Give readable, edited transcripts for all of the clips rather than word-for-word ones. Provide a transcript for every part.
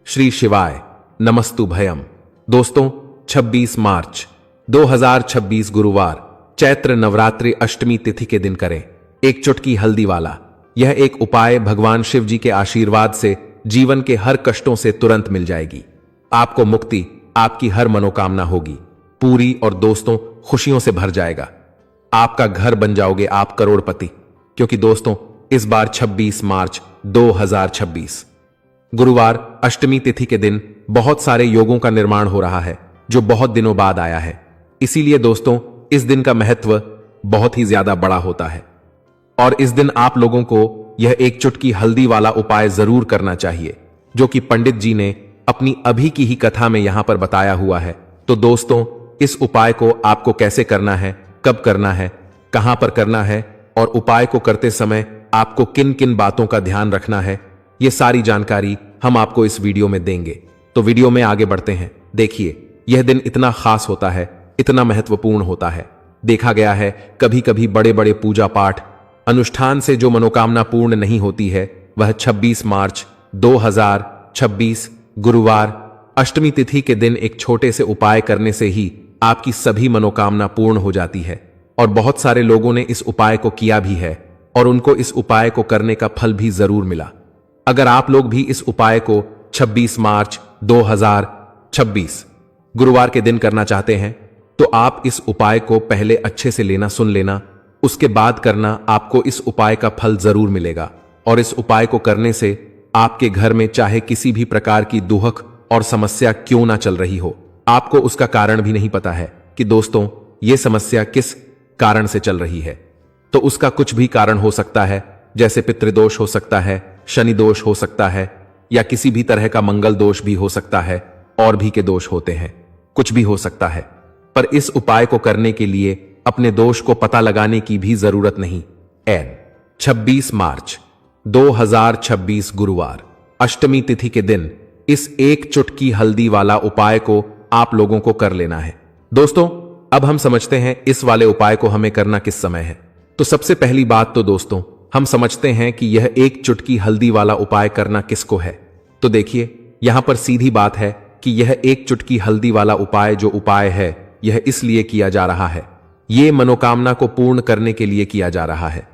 श्री शिवाय नमस्तु भयम। दोस्तों 26 मार्च 2026 गुरुवार चैत्र नवरात्रि अष्टमी तिथि के दिन करें एक चुटकी हल्दी वाला। यह एक उपाय भगवान शिव जी के आशीर्वाद से जीवन के हर कष्टों से तुरंत मिल जाएगी। आपको मुक्ति, आपकी हर मनोकामना होगी पूरी और दोस्तों खुशियों से भर जाएगा। आपका घर बन जाओगे आप करोड़पति। क्योंकि दोस्तों इस बार 26 मार्च 2026 गुरुवार अष्टमी तिथि के दिन बहुत सारे योगों का निर्माण हो रहा है जो बहुत दिनों बाद आया है। इसीलिए दोस्तों इस दिन का महत्व बहुत ही ज्यादा बड़ा होता है और इस दिन आप लोगों को यह एक चुटकी हल्दी वाला उपाय जरूर करना चाहिए जो कि पंडित जी ने अपनी अभी की ही कथा में यहां पर बताया हुआ है। तो दोस्तों इस उपाय को आपको कैसे करना है, कब करना है, कहां पर करना है और उपाय को करते समय आपको किन किन बातों का ध्यान रखना है, ये सारी जानकारी हम आपको इस वीडियो में देंगे। तो वीडियो में आगे बढ़ते हैं। देखिए यह दिन इतना खास होता है, इतना महत्वपूर्ण होता है। देखा गया है कभी कभी बड़े बड़े पूजा पाठ अनुष्ठान से जो मनोकामना पूर्ण नहीं होती है वह 26 मार्च 2026 गुरुवार अष्टमी तिथि के दिन एक छोटे से उपाय करने से ही आपकी सभी मनोकामना पूर्ण हो जाती है। और बहुत सारे लोगों ने इस उपाय को किया भी है और उनको इस उपाय को करने का फल भी जरूर मिला। अगर आप लोग भी इस उपाय को 26 मार्च 2026 गुरुवार के दिन करना चाहते हैं तो आप इस उपाय को पहले अच्छे से सुन लेना, उसके बाद करना। आपको इस उपाय का फल जरूर मिलेगा और इस उपाय को करने से आपके घर में चाहे किसी भी प्रकार की दुहक और समस्या क्यों ना चल रही हो, आपको उसका कारण भी नहीं पता है कि दोस्तों ये समस्या किस कारण से चल रही है। तो उसका कुछ भी कारण हो सकता है, जैसे पितृदोष हो सकता है, शनि दोष हो सकता है या किसी भी तरह का मंगल दोष भी हो सकता है, और भी के दोष होते हैं, कुछ भी हो सकता है। पर इस उपाय को करने के लिए अपने दोष को पता लगाने की भी जरूरत नहीं। 26 मार्च 2026 गुरुवार अष्टमी तिथि के दिन इस एक चुटकी हल्दी वाला उपाय को आप लोगों को कर लेना है। दोस्तों अब हम समझते हैं इस वाले उपाय को हमें करना किस समय है। तो सबसे पहली बात तो दोस्तों हम समझते हैं कि यह एक चुटकी हल्दी वाला उपाय करना किसको है। तो देखिए यहां पर सीधी बात है कि यह एक चुटकी हल्दी वाला उपाय जो उपाय है यह इसलिए किया जा रहा है, यह मनोकामना को पूर्ण करने के लिए किया जा रहा है,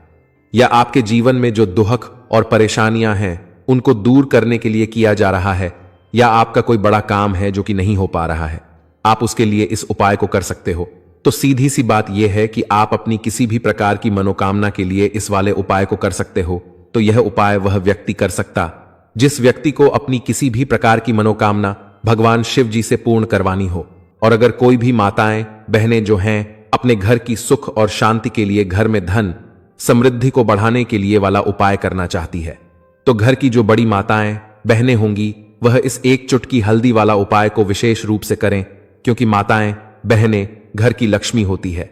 या आपके जीवन में जो दुहक और परेशानियां हैं उनको दूर करने के लिए किया जा रहा है, या आपका कोई बड़ा काम है जो कि नहीं हो पा रहा है, आप उसके लिए इस उपाय को कर सकते हो। तो सीधी सी बात यह है कि आप अपनी किसी भी प्रकार की मनोकामना के लिए इस वाले उपाय को कर सकते हो। तो यह उपाय वह व्यक्ति कर सकता जिस व्यक्ति को अपनी किसी भी प्रकार की मनोकामना भगवान शिव जी से पूर्ण करवानी हो। और अगर कोई भी माताएं बहनें जो हैं अपने घर की सुख और शांति के लिए, घर में धन समृद्धि को बढ़ाने के लिए वाला उपाय करना चाहती है, तो घर की जो बड़ी माताएं बहनें होंगी वह इस एक चुटकी हल्दी वाला उपाय को विशेष रूप से करें। क्योंकि माताएं बहनें घर की लक्ष्मी होती है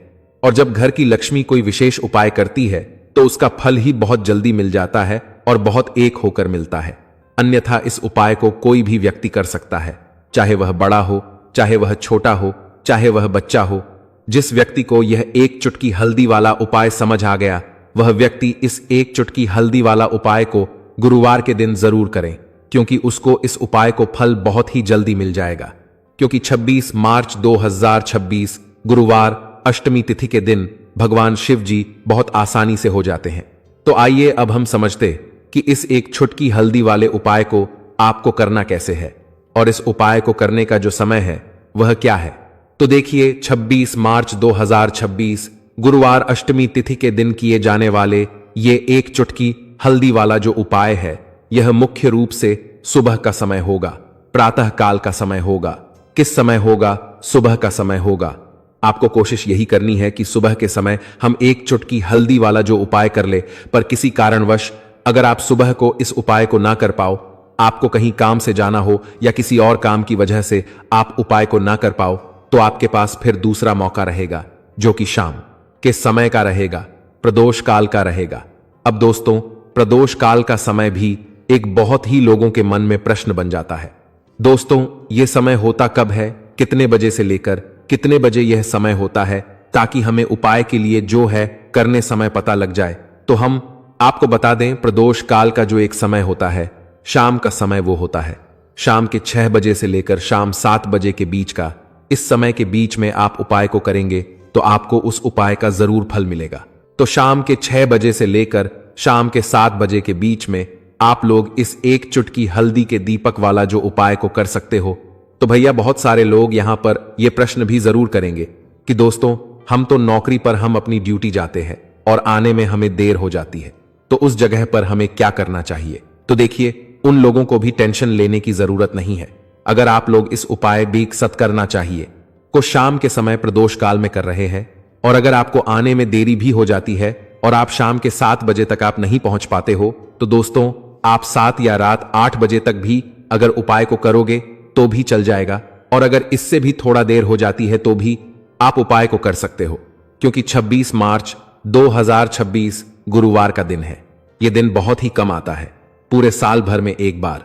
और जब घर की लक्ष्मी कोई विशेष उपाय करती है तो उसका फल ही बहुत जल्दी मिल जाता है और बहुत एक होकर मिलता है। अन्यथा इस उपाय को कोई भी व्यक्ति कर सकता है, चाहे वह बड़ा हो, चाहे वह छोटा हो, चाहे वह बच्चा हो। जिस व्यक्ति को यह एक चुटकी हल्दी वाला उपाय समझ आ गया वह व्यक्ति इस एक चुटकी हल्दी वाला उपाय को गुरुवार के दिन जरूर करें, क्योंकि उसको इस उपाय को फल बहुत ही जल्दी मिल जाएगा। क्योंकि 26 मार्च 2026 गुरुवार अष्टमी तिथि के दिन भगवान शिव जी बहुत आसानी से हो जाते हैं। तो आइए अब हम समझते कि इस एक चुटकी हल्दी वाले उपाय को आपको करना कैसे है और इस उपाय को करने का जो समय है वह क्या है। तो देखिए 26 मार्च 2026 गुरुवार अष्टमी तिथि के दिन किए जाने वाले ये एक चुटकी हल्दी वाला जो उपाय है यह मुख्य रूप से सुबह का समय होगा, प्रातः काल का समय होगा। किस समय होगा? सुबह का समय होगा। आपको कोशिश यही करनी है कि सुबह के समय हम एक चुटकी हल्दी वाला जो उपाय कर ले। पर किसी कारणवश अगर आप सुबह को इस उपाय को ना कर पाओ, आपको कहीं काम से जाना हो या किसी और काम की वजह से आप उपाय को ना कर पाओ, तो आपके पास फिर दूसरा मौका रहेगा जो कि शाम के समय का रहेगा, प्रदोष काल का रहेगा। अब दोस्तों प्रदोष काल का समय भी एक बहुत ही लोगों के मन में प्रश्न बन जाता है। दोस्तों यह समय होता कब है, कितने बजे से लेकर कितने बजे यह समय होता है, ताकि हमें उपाय के लिए जो है करने समय पता लग जाए। तो हम आपको बता दें प्रदोष काल का जो एक समय होता है शाम का समय वो होता है। शाम के 6 बजे से लेकर शाम 7 बजे के बीच का, इस समय के बीच में आप उपाय को करेंगे तो आपको उस उपाय का जरूर फल मिलेगा। तो शाम के 6 बजे से लेकर शाम के 7 बजे के बीच में आप लोग इस एक चुटकी हल्दी के दीपक वाला जो उपाय को कर सकते हो। तो भैया बहुत सारे लोग यहां पर यह प्रश्न भी जरूर करेंगे कि दोस्तों, हम तो नौकरी पर हम अपनी ड्यूटी जाते हैं और आने में हमें देर हो जाती है, तो उस जगह पर हमें क्या करना चाहिए? तो देखिए, उन लोगों को भी टेंशन लेने की जरूरत नहीं है। अगर आप लोग इस उपाय बीक करना चाहिए को शाम के समय प्रदोष काल में कर रहे हैं, और अगर आपको आने में देरी भी हो जाती है और आप शाम के 7 बजे तक आप नहीं पहुंच पाते हो, तो दोस्तों आप 7 या रात 8 बजे तक भी अगर उपाय को करोगे तो भी चल जाएगा, और अगर इससे भी थोड़ा देर हो जाती है तो भी आप उपाय को कर सकते हो, क्योंकि 26 मार्च 2026 गुरुवार का दिन है। यह दिन बहुत ही कम आता है, पूरे साल भर में एक बार।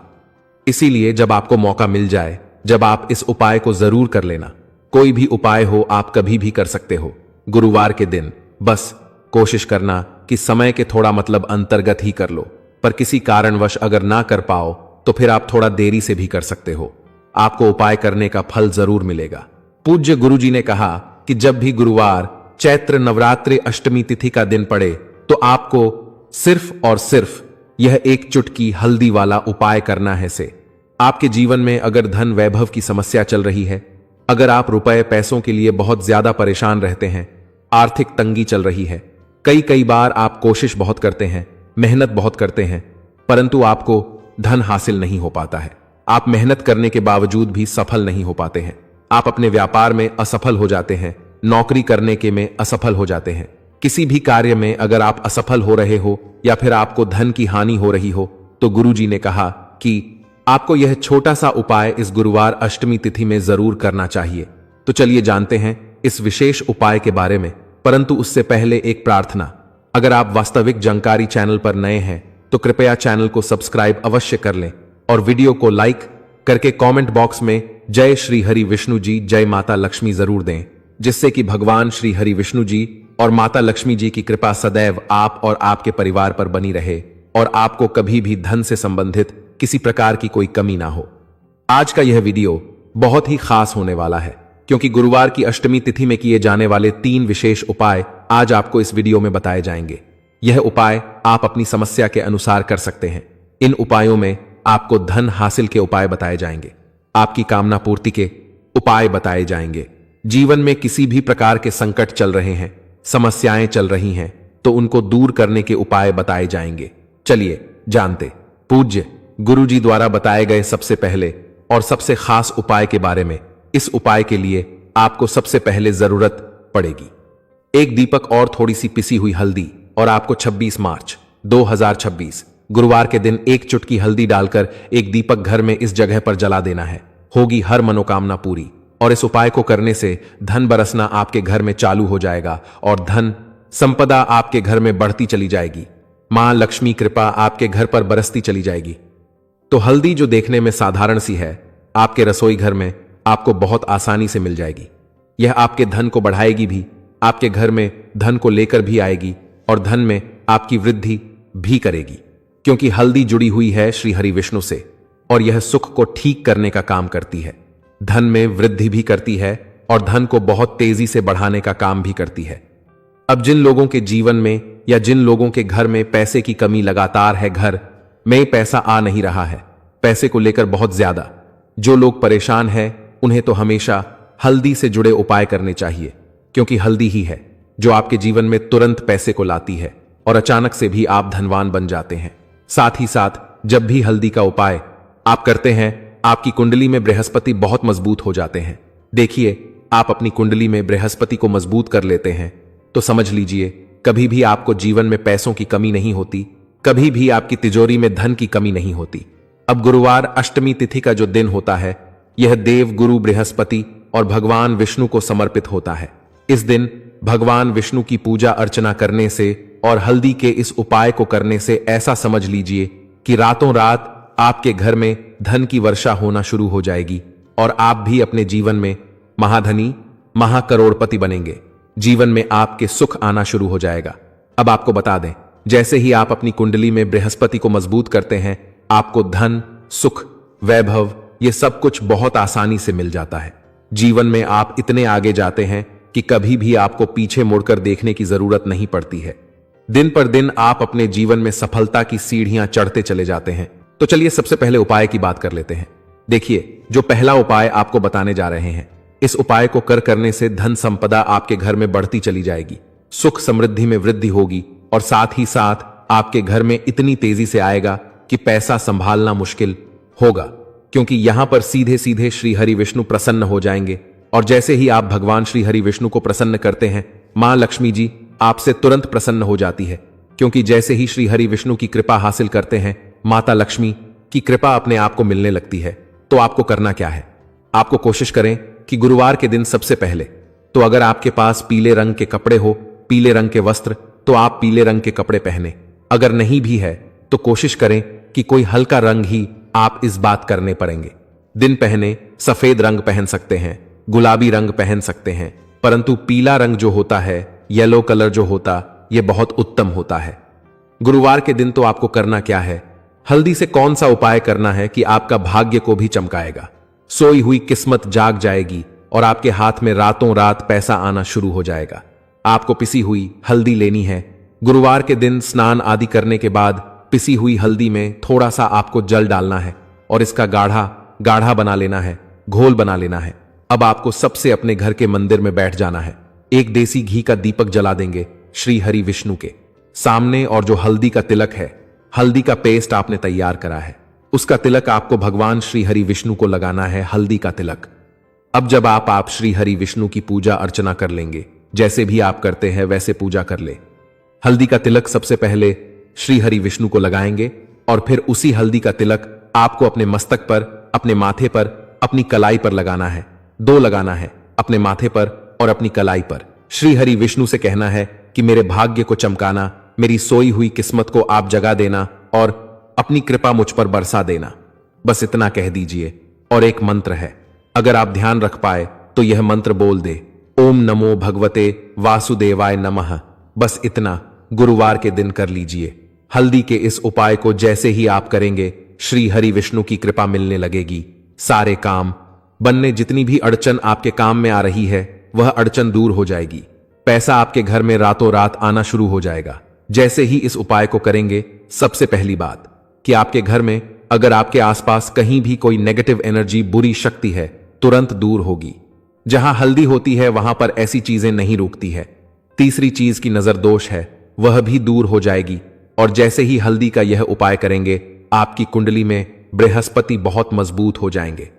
इसीलिए जब आपको मौका मिल जाए, जब आप इस उपाय को जरूर कर लेना। कोई भी उपाय हो आप कभी भी कर सकते हो गुरुवार के दिन। बस कोशिश करना कि समय के थोड़ा अंतर्गत ही कर लो, पर किसी कारणवश अगर ना कर पाओ तो फिर आप थोड़ा देरी से भी कर सकते हो। आपको उपाय करने का फल जरूर मिलेगा। पूज्य गुरुजी ने कहा कि जब भी गुरुवार चैत्र नवरात्रि अष्टमी तिथि का दिन पड़े तो आपको सिर्फ और सिर्फ यह एक चुटकी हल्दी वाला उपाय करना है। से आपके जीवन में अगर धन वैभव की समस्या चल रही है, अगर आप रुपए पैसों के लिए बहुत ज्यादा परेशान रहते हैं, आर्थिक तंगी चल रही है, कई बार आप कोशिश बहुत करते हैं, मेहनत बहुत करते हैं, परंतु आपको धन हासिल नहीं हो पाता है। आप मेहनत करने के बावजूद भी सफल नहीं हो पाते हैं। आप अपने व्यापार में असफल हो जाते हैं, नौकरी करने के में असफल हो जाते हैं। किसी भी कार्य में अगर आप असफल हो रहे हो या फिर आपको धन की हानि हो रही हो, तो गुरुजी ने कहा कि आपको यह छोटा सा उपाय इस गुरुवार अष्टमी तिथि में जरूर करना चाहिए। तो चलिए जानते हैं इस विशेष उपाय के बारे में, परंतु उससे पहले एक प्रार्थना। अगर आप वास्तविक जानकारी चैनल पर नए हैं तो कृपया चैनल को सब्सक्राइब अवश्य कर लें और वीडियो को लाइक करके कमेंट बॉक्स में जय श्री हरि विष्णु जी, जय माता लक्ष्मी जरूर दें, जिससे कि भगवान श्री हरि विष्णु जी और माता लक्ष्मी जी की कृपा सदैव आप और आपके परिवार पर बनी रहे और आपको कभी भी धन से संबंधित किसी प्रकार की कोई कमी ना हो। आज का यह वीडियो बहुत ही खास होने वाला है, क्योंकि गुरुवार की अष्टमी तिथि में किए जाने वाले 3 विशेष उपाय आज आपको इस वीडियो में बताए जाएंगे। यह उपाय आप अपनी समस्या के अनुसार कर सकते हैं। इन उपायों में आपको धन हासिल के उपाय बताए जाएंगे, आपकी कामना पूर्ति के उपाय बताए जाएंगे। जीवन में किसी भी प्रकार के संकट चल रहे हैं, समस्याएं चल रही हैं, तो उनको दूर करने के उपाय बताए जाएंगे। चलिए जानते पूज्य गुरुजी द्वारा बताए गए सबसे पहले और सबसे खास उपाय के बारे में। इस उपाय के लिए आपको सबसे पहले जरूरत पड़ेगी एक दीपक और थोड़ी सी पिसी हुई हल्दी, और आपको 26 मार्च 2026 गुरुवार के दिन एक चुटकी हल्दी डालकर एक दीपक घर में इस जगह पर जला देना है। होगी हर मनोकामना पूरी, और इस उपाय को करने से धन बरसना आपके घर में चालू हो जाएगा और धन संपदा आपके घर में बढ़ती चली जाएगी। मां लक्ष्मी कृपा आपके घर पर बरसती चली जाएगी। तो हल्दी जो देखने में साधारण सी है, आपके रसोई घर में आपको बहुत आसानी से मिल जाएगी। यह आपके धन को बढ़ाएगी भी, आपके घर में धन को लेकर भी आएगी और धन में आपकी वृद्धि भी करेगी, क्योंकि हल्दी जुड़ी हुई है श्री हरि विष्णु से और यह सुख को ठीक करने का काम करती है, धन में वृद्धि भी करती है और धन को बहुत तेजी से बढ़ाने का काम भी करती है। अब जिन लोगों के जीवन में या जिन लोगों के घर में पैसे की कमी लगातार है, घर में पैसा आ नहीं रहा है, पैसे को लेकर बहुत ज्यादा जो लोग परेशान हैं, उन्हें तो हमेशा हल्दी से जुड़े उपाय करने चाहिए, क्योंकि हल्दी ही है जो आपके जीवन में तुरंत पैसे को लाती है और अचानक से भी आप धनवान बन जाते हैं। साथ ही साथ जब भी हल्दी का उपाय आप करते हैं, आपकी कुंडली में बृहस्पति बहुत मजबूत हो जाते हैं। देखिए, आप अपनी कुंडली में बृहस्पति को मजबूत कर लेते हैं तो समझ लीजिए कभी भी आपको जीवन में पैसों की कमी नहीं होती, कभी भी आपकी तिजोरी में धन की कमी नहीं होती। अब गुरुवार अष्टमी तिथि का जो दिन होता है, यह देव गुरु बृहस्पति और भगवान विष्णु को समर्पित होता है। इस दिन भगवान विष्णु की पूजा अर्चना करने से और हल्दी के इस उपाय को करने से ऐसा समझ लीजिए कि रातों रात आपके घर में धन की वर्षा होना शुरू हो जाएगी और आप भी अपने जीवन में महाधनी महाकरोड़पति बनेंगे। जीवन में आपके सुख आना शुरू हो जाएगा। अब आपको बता दें, जैसे ही आप अपनी कुंडली में बृहस्पति को मजबूत करते हैं, आपको धन, सुख, वैभव, ये सब कुछ बहुत आसानी से मिल जाता है। जीवन में आप इतने आगे जाते हैं कि कभी भी आपको पीछे मुड़कर देखने की जरूरत नहीं पड़ती है। दिन पर दिन आप अपने जीवन में सफलता की सीढ़ियां चढ़ते चले जाते हैं। तो चलिए सबसे पहले उपाय की बात कर लेते हैं। देखिए, जो पहला उपाय आपको बताने जा रहे हैं, इस उपाय को करने से धन संपदा आपके घर में बढ़ती चली जाएगी, सुख समृद्धि में वृद्धि होगी और साथ ही साथ आपके घर में इतनी तेजी से आएगा कि पैसा संभालना मुश्किल होगा, क्योंकि यहां पर सीधे सीधे श्री हरि विष्णु प्रसन्न हो जाएंगे। और जैसे ही आप भगवान श्री हरि विष्णु को प्रसन्न करते हैं, मां लक्ष्मी जी आपसे तुरंत प्रसन्न हो जाती है, क्योंकि जैसे ही श्री हरि विष्णु की कृपा हासिल करते हैं, माता लक्ष्मी की कृपा अपने आप को मिलने लगती है। तो आपको करना क्या है? आपको कोशिश करें कि गुरुवार के दिन सबसे पहले तो अगर आपके पास पीले रंग के कपड़े हो, पीले रंग के वस्त्र, तो आप पीले रंग के कपड़े पहने। अगर नहीं भी है तो कोशिश करें कि कोई हल्का रंग ही आप इस बात करने पड़ेंगे। दिन पहने सफेद रंग पहन सकते हैं, गुलाबी रंग पहन सकते हैं, परंतु पीला रंग जो होता है, येलो कलर जो होता, यह बहुत उत्तम होता है। गुरुवार के दिन तो आपको करना क्या है? हल्दी से कौन सा उपाय करना है कि आपका भाग्य को भी चमकाएगा, सोई हुई किस्मत जाग जाएगी और आपके हाथ में रातों रात पैसा आना शुरू हो जाएगा। आपको पिसी हुई हल्दी लेनी है। गुरुवार के दिन स्नान आदि करने के बाद पिसी हुई हल्दी में थोड़ा सा आपको जल डालना है और इसका गाढ़ा गाढ़ा बना लेना है, घोल बना लेना है। अब आपको सबसे अपने घर के मंदिर में बैठ जाना है। एक देसी घी का दीपक जला देंगे श्री हरि विष्णु के सामने, और जो हल्दी का तिलक है, हल्दी का पेस्ट आपने तैयार करा है, उसका तिलक आपको भगवान श्री हरि विष्णु को लगाना है, हल्दी का तिलक। अब जब आप श्री हरि विष्णु की पूजा अर्चना कर लेंगे, जैसे भी आप करते हैं वैसे पूजा कर ले। हल्दी का तिलक सबसे पहले श्री हरि विष्णु को लगाएंगे और फिर उसी हल्दी का तिलक आपको अपने मस्तक पर, अपने माथे पर, अपनी कलाई पर लगाना है। 2 लगाना है, अपने माथे पर और अपनी कलाई पर। श्री हरि विष्णु से कहना है कि मेरे भाग्य को चमकाना, मेरी सोई हुई किस्मत को आप जगा देना और अपनी कृपा मुझ पर बरसा देना। बस इतना कह दीजिए। और एक मंत्र है, अगर आप ध्यान रख पाए तो यह मंत्र बोल दे, ओम नमो भगवते वासुदेवाय नमः। बस इतना गुरुवार के दिन कर लीजिए। हल्दी के इस उपाय को जैसे ही आप करेंगे, श्री हरि विष्णु की कृपा मिलने लगेगी। सारे काम बनने, जितनी भी अड़चन आपके काम में आ रही है वह अड़चन दूर हो जाएगी। पैसा आपके घर में रातों रात आना शुरू हो जाएगा जैसे ही इस उपाय को करेंगे। सबसे पहली बात कि आपके घर में अगर आपके आसपास कहीं भी कोई नेगेटिव एनर्जी, बुरी शक्ति है, तुरंत दूर होगी। जहां हल्दी होती है वहां पर ऐसी चीजें नहीं रुकती है। तीसरी चीज की नजर दोष है, वह भी दूर हो जाएगी। और जैसे ही हल्दी का यह उपाय करेंगे, आपकी कुंडली में बृहस्पति बहुत मजबूत हो जाएंगे।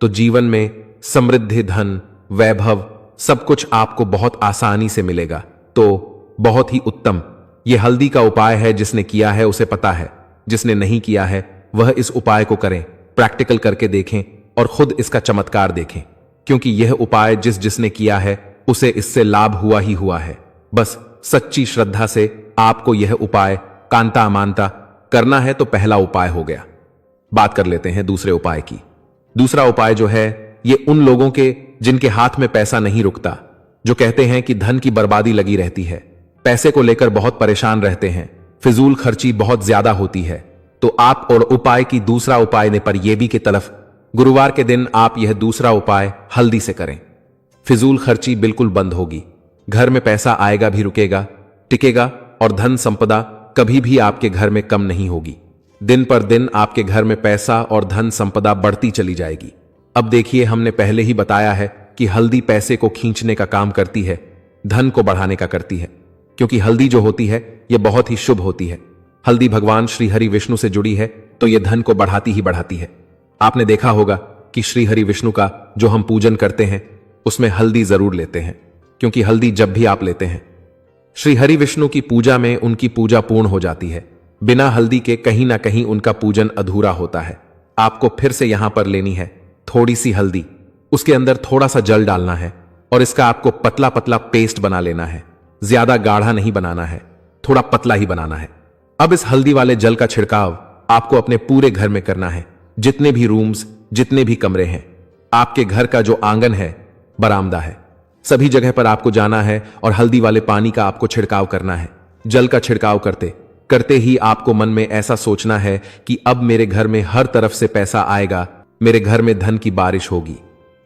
तो जीवन में समृद्धि, धन, वैभव सब कुछ आपको बहुत आसानी से मिलेगा। तो बहुत ही उत्तम यह हल्दी का उपाय है। जिसने किया है उसे पता है, जिसने नहीं किया है वह इस उपाय को करें, प्रैक्टिकल करके देखें और खुद इसका चमत्कार देखें, क्योंकि यह उपाय जिसने किया है उसे इससे लाभ हुआ ही हुआ है। बस सच्ची श्रद्धा से आपको यह उपाय कांता अमानता करना है। तो पहला उपाय हो गया। बात कर लेते हैं दूसरे उपाय की। दूसरा उपाय जो है, ये उन लोगों के जिनके हाथ में पैसा नहीं रुकता, जो कहते हैं कि धन की बर्बादी लगी रहती है, पैसे को लेकर बहुत परेशान रहते हैं, फिजूल खर्ची बहुत ज्यादा होती है। तो आप और उपाय की दूसरा उपाय ने पर ये भी की तरफ गुरुवार के दिन आप यह दूसरा उपाय हल्दी से करें। फिजूल खर्ची बिल्कुल बंद होगी, घर में पैसा आएगा भी रुकेगा, टिकेगा और धन संपदा कभी भी आपके घर में कम नहीं होगी। दिन पर दिन आपके घर में पैसा और धन संपदा बढ़ती चली जाएगी। अब देखिए, हमने पहले ही बताया है कि हल्दी पैसे को खींचने का काम करती है, धन को बढ़ाने का करती है, क्योंकि हल्दी जो होती है यह बहुत ही शुभ होती है। हल्दी भगवान श्री हरि विष्णु से जुड़ी है तो यह धन को बढ़ाती ही बढ़ाती है। आपने देखा होगा कि श्री हरि विष्णु का जो हम पूजन करते हैं उसमें हल्दी जरूर लेते हैं, क्योंकि हल्दी जब भी आप लेते हैं श्री हरि विष्णु की पूजा में उनकी पूजा पूर्ण हो जाती है। बिना हल्दी के कहीं ना कहीं उनका पूजन अधूरा होता है। आपको फिर से यहां पर लेनी है थोड़ी सी हल्दी, उसके अंदर थोड़ा सा जल डालना है और इसका आपको पतला पतला पेस्ट बना लेना है। ज्यादा गाढ़ा नहीं बनाना है, थोड़ा पतला ही बनाना है। अब इस हल्दी वाले जल का छिड़काव आपको अपने पूरे घर में करना है। जितने भी रूम्स, जितने भी कमरे हैं, आपके घर का जो आंगन है, बरामदा है, सभी जगह पर आपको जाना है और हल्दी वाले पानी का आपको छिड़काव करना है। जल का छिड़काव करते करते ही आपको मन में ऐसा सोचना है कि अब मेरे घर में हर तरफ से पैसा आएगा, मेरे घर में धन की बारिश होगी,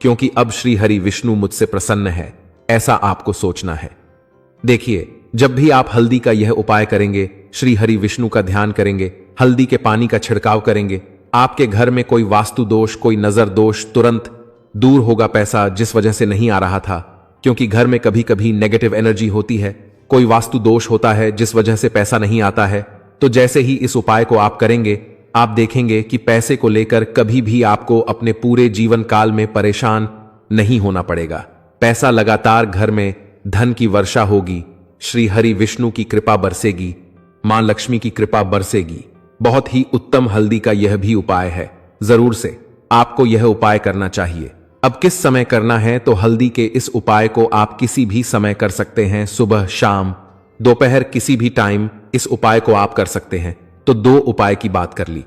क्योंकि अब श्री हरि विष्णु मुझसे प्रसन्न है, ऐसा आपको सोचना है। देखिए, जब भी आप हल्दी का यह उपाय करेंगे, श्री हरि विष्णु का ध्यान करेंगे, हल्दी के पानी का छिड़काव करेंगे, आपके घर में कोई वास्तु दोष, कोई नजर दोष तुरंत दूर होगा। पैसा जिस वजह से नहीं आ रहा था, क्योंकि घर में कभी कभी नेगेटिव एनर्जी होती है, कोई वास्तु दोष होता है जिस वजह से पैसा नहीं आता है, तो जैसे ही इस उपाय को आप करेंगे, आप देखेंगे कि पैसे को लेकर कभी भी आपको अपने पूरे जीवन काल में परेशान नहीं होना पड़ेगा। पैसा लगातार घर में धन की वर्षा होगी, श्री हरि विष्णु की कृपा बरसेगी, मां लक्ष्मी की कृपा बरसेगी। बहुत ही उत्तम हल्दी का यह भी उपाय है, जरूर से आपको यह उपाय करना चाहिए। अब किस समय करना है, तो हल्दी के इस उपाय को आप किसी भी समय कर सकते हैं, सुबह, शाम, दोपहर, किसी भी टाइम इस उपाय को आप कर सकते हैं। तो 2 उपाय की बात कर ली,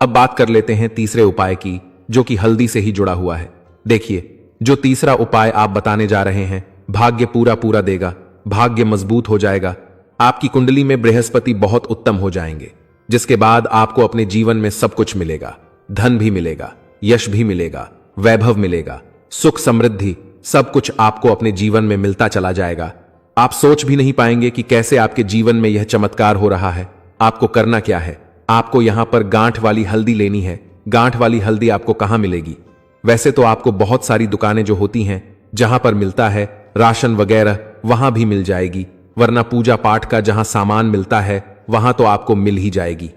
अब बात कर लेते हैं तीसरे उपाय की, जो कि हल्दी से ही जुड़ा हुआ है। देखिए, जो तीसरा उपाय आप बताने जा रहे हैं, भाग्य पूरा पूरा देगा, भाग्य मजबूत हो जाएगा, आपकी कुंडली में बृहस्पति बहुत उत्तम हो जाएंगे, जिसके बाद आपको अपने जीवन में सब कुछ मिलेगा, धन भी मिलेगा, यश भी मिलेगा, वैभव मिलेगा, सुख समृद्धि, सब कुछ आपको अपने जीवन में मिलता चला जाएगा। आप सोच भी नहीं पाएंगे कि कैसे आपके जीवन में यह चमत्कार हो रहा है। आपको करना क्या है, आपको यहां पर गांठ वाली हल्दी लेनी है। गांठ वाली हल्दी आपको कहां मिलेगी? वैसे तो आपको बहुत सारी दुकानें जो होती हैं, जहां पर मिलता है राशन वगैरह, वहां भी मिल जाएगी, वरना पूजा पाठ का जहां सामान मिलता है वहां तो आपको मिल ही जाएगी।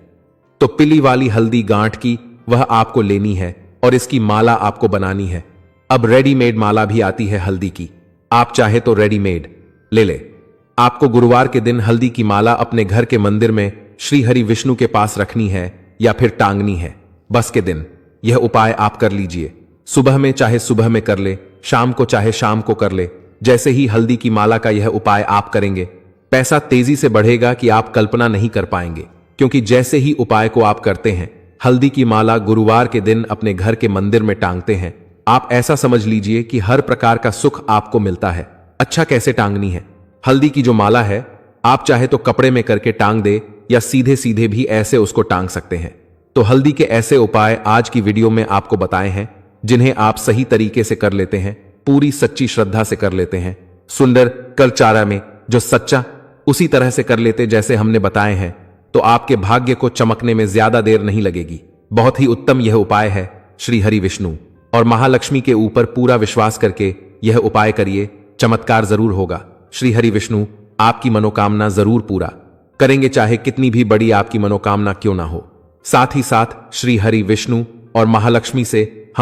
तो पीली वाली हल्दी गांठ की, वह आपको लेनी है और इसकी माला आपको बनानी है। अब रेडीमेड माला भी आती है हल्दी की, आप चाहे तो रेडीमेड ले ले। आपको गुरुवार के दिन हल्दी की माला अपने घर के मंदिर में श्री हरि विष्णु के पास रखनी है या फिर टांगनी है। बस के दिन यह उपाय आप कर लीजिए। सुबह में चाहे सुबह में कर ले, शाम को चाहे शाम को कर ले। जैसे ही हल्दी की माला का यह उपाय आप करेंगे, पैसा तेजी से बढ़ेगा कि आप कल्पना नहीं कर पाएंगे। क्योंकि जैसे ही उपाय को आप करते हैं, हल्दी की माला गुरुवार के दिन अपने घर के मंदिर में टांगते हैं, आप ऐसा समझ लीजिए कि हर प्रकार का सुख आपको मिलता है। अच्छा, कैसे टांगनी है हल्दी की जो माला है? आप चाहे तो कपड़े में करके टांग दे या सीधे सीधे भी ऐसे उसको टांग सकते हैं। तो हल्दी के ऐसे उपाय आज की वीडियो में आपको बताए हैं, जिन्हें आप सही तरीके से कर लेते हैं, पूरी सच्ची श्रद्धा से कर लेते हैं, सुंदर करचारा में जो सच्चा उसी तरह से कर लेते जैसे हमने बताए हैं, तो आपके भाग्य को चमकने में ज्यादा देर नहीं लगेगी। बहुत ही उत्तम यह उपाय है। श्री हरि विष्णु और महालक्ष्मी के ऊपर पूरा विश्वास करके यह उपाय करिए, चमत्कार जरूर होगा। श्री हरि विष्णु आपकी मनोकामना जरूर पूरा करेंगे, चाहे कितनी भी बड़ी आपकी मनोकामना क्यों ना हो। साथ ही साथ श्री हरि विष्णु और महालक्ष्मी से